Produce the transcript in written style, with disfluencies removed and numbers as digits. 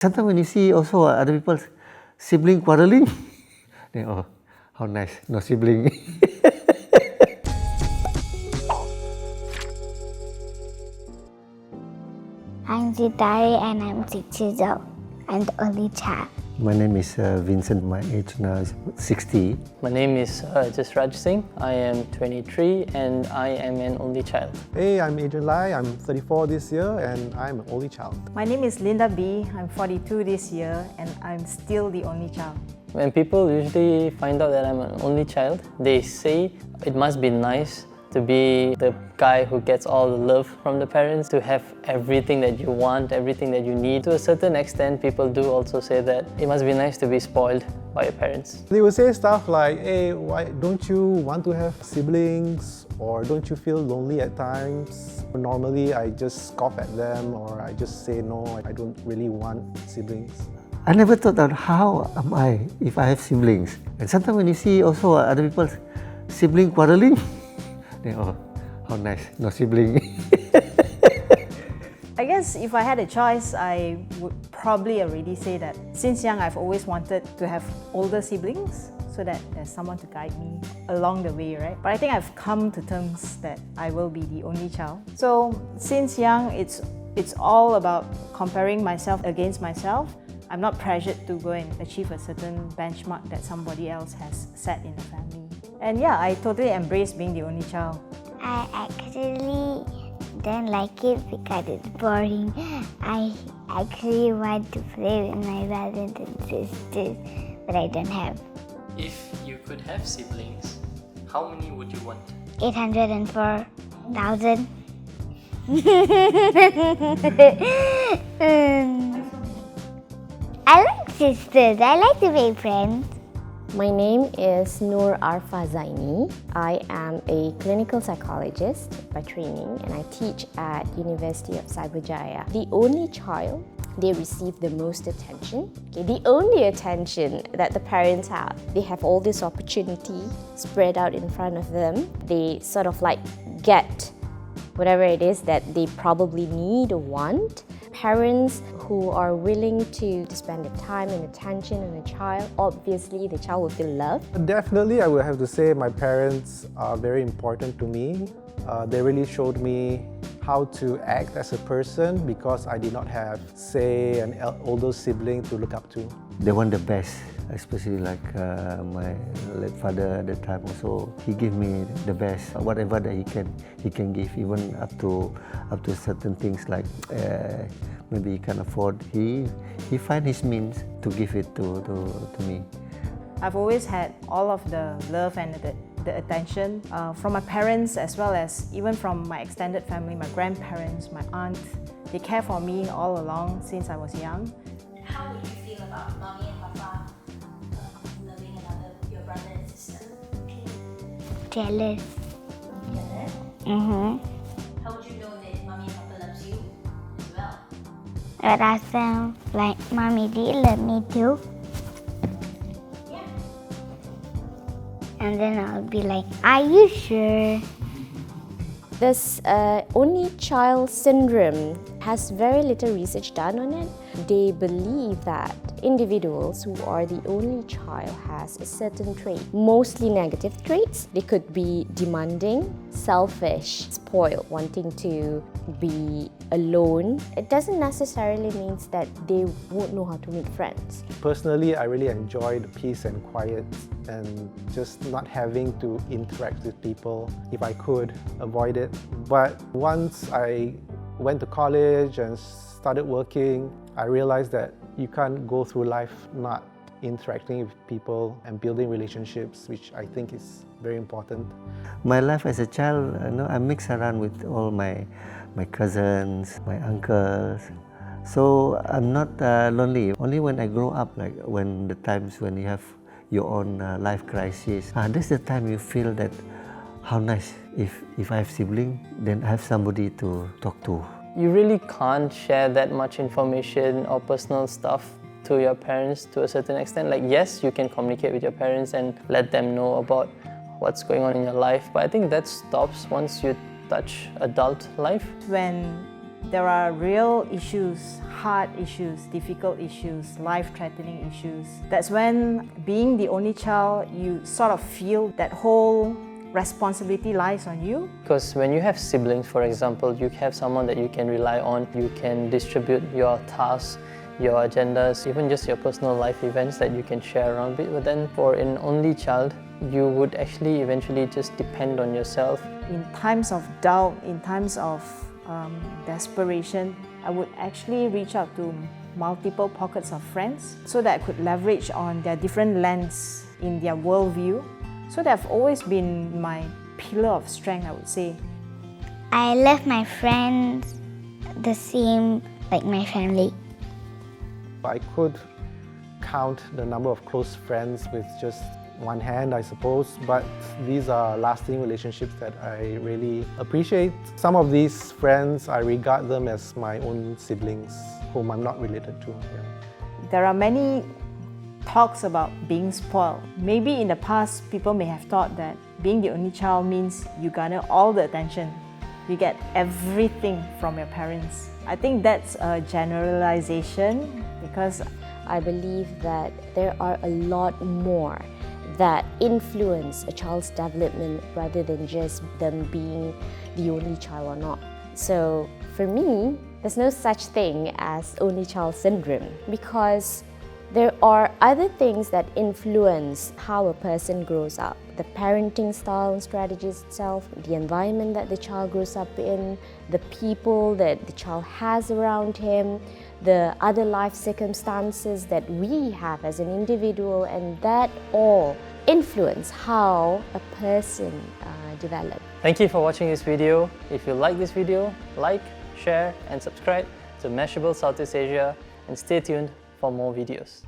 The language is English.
Sometimes when you see also other people's sibling quarreling, then oh, how nice, no sibling. I'm Zitari and I'm 6 years old. I'm the only child. My name is Vincent. My age now is 60. My name is Jasraj Singh. I am 23 and I am an only child. Hey, I'm Adrian Lai. I'm 34 this year and I'm an only child. My name is Linda B. I'm 42 this year and I'm still the only child. When people usually find out that I'm an only child, they say it must be nice to be the guy who gets all the love from the parents, to have everything that you want, everything that you need. To a certain extent, people do also say that it must be nice to be spoiled by your parents. They will say stuff like, hey, why don't you want to have siblings? Or don't you feel lonely at times? Normally, I just scoff at them or I just say no, I don't really want siblings. I never thought that how am I if I have siblings. And sometimes when you see also other people's sibling quarreling, then oh, how nice, no sibling. I guess if I had a choice, I would probably already say that since young I've always wanted to have older siblings so that there's someone to guide me along the way, right? But I think I've come to terms that I will be the only child. So since young, it's all about comparing myself against myself. I'm not pressured to go and achieve a certain benchmark that somebody else has set in the family. And yeah, I totally embrace being the only child. I actually don't like it because it's boring. I actually want to play with my brothers and sisters, but I don't have. If you could have siblings, how many would you want? 804,000. I like sisters. I like to make friends. My name is Noor Arfa Zaini. I am a clinical psychologist by training and I teach at University of Cyberjaya. The only child, they receive the most attention. Okay, the only attention that the parents have. They have all this opportunity spread out in front of them. They sort of like get whatever it is that they probably need or want. Parents who are willing to spend the time and attention on a child, obviously the child will feel loved. Definitely, I would have to say my parents are very important to me. They really showed me how to act as a person because I did not have, say, an older sibling to look up to. They want the best, especially like my late father at the time also. He gave me the best, whatever that he can give, even up to certain things like maybe he can afford. He find his means to give it to me. I've always had all of the love and the attention from my parents as well as even from my extended family, my grandparents, my aunt. They care for me all along since I was young. How would you feel about mommy and papa loving your brother and sister? Jealous. Jealous? Mm-hmm. How would you know that mommy and papa loves you as well? I would ask them, like, Mommy, do you love me too? Yeah. And then I'll be like, are you sure? This only child syndrome has very little research done on it. They believe that individuals who are the only child has a certain trait, mostly negative traits. They could be demanding, selfish, spoiled, wanting to be alone. It doesn't necessarily mean that they won't know how to make friends. Personally, I really enjoy the peace and quiet and just not having to interact with people. If I could, avoid it. But once I went to college and started working, I realized that you can't go through life not interacting with people and building relationships, which I think is very important. My life as a child, I mix around with all my cousins, my uncles. So I'm not lonely. Only when I grow up, like when the times when you have your own life crisis, that's the time you feel that how nice if I have sibling, then I have somebody to talk to. You really can't share that much information or personal stuff to your parents to a certain extent. Like, yes, you can communicate with your parents and let them know about what's going on in your life, but I think that stops once you touch adult life. When there are real issues, hard issues, difficult issues, life-threatening issues. That's when, being the only child, you sort of feel that whole responsibility lies on you. Because when you have siblings, for example, you have someone that you can rely on, you can distribute your tasks, your agendas, even just your personal life events that you can share around with. But then for an only child, you would actually eventually just depend on yourself. In times of doubt, in times of desperation, I would actually reach out to multiple pockets of friends so that I could leverage on their different lens in their worldview. So they've always been my pillar of strength, I would say. I love my friends the same like my family. I could count the number of close friends with just one hand, I suppose, but these are lasting relationships that I really appreciate. Some of these friends, I regard them as my own siblings, whom I'm not related to. Yeah. There are many talks about being spoiled. Maybe in the past, people may have thought that being the only child means you garner all the attention. You get everything from your parents. I think that's a generalization because I believe that there are a lot more that influence a child's development rather than just them being the only child or not. So for me, there's no such thing as only child syndrome because there are other things that influence how a person grows up. The parenting style and strategies itself, the environment that the child grows up in, the people that the child has around him, the other life circumstances that we have as an individual, and that all influence how a person develops. Thank you for watching this video. If you like this video, like, share and subscribe to Mashable Southeast Asia and stay tuned for more videos.